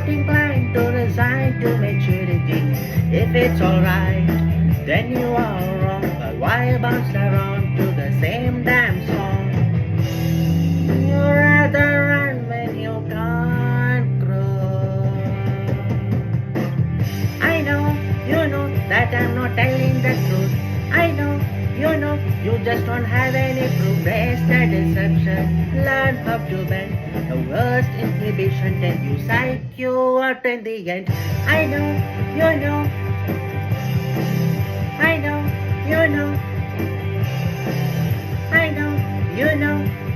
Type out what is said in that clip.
not inclined to resign to maturity. If it's alright, then you are wrong. But why bounce around to the same damn song? You rather run when you can't grow. I know, you know that I'm not telling the truth. I know, you just don't have any proof. Raise the deception, learn how to bend. The worst inhibition, then you psych you out in the end. I know, you know, I know, you know, I know, you know.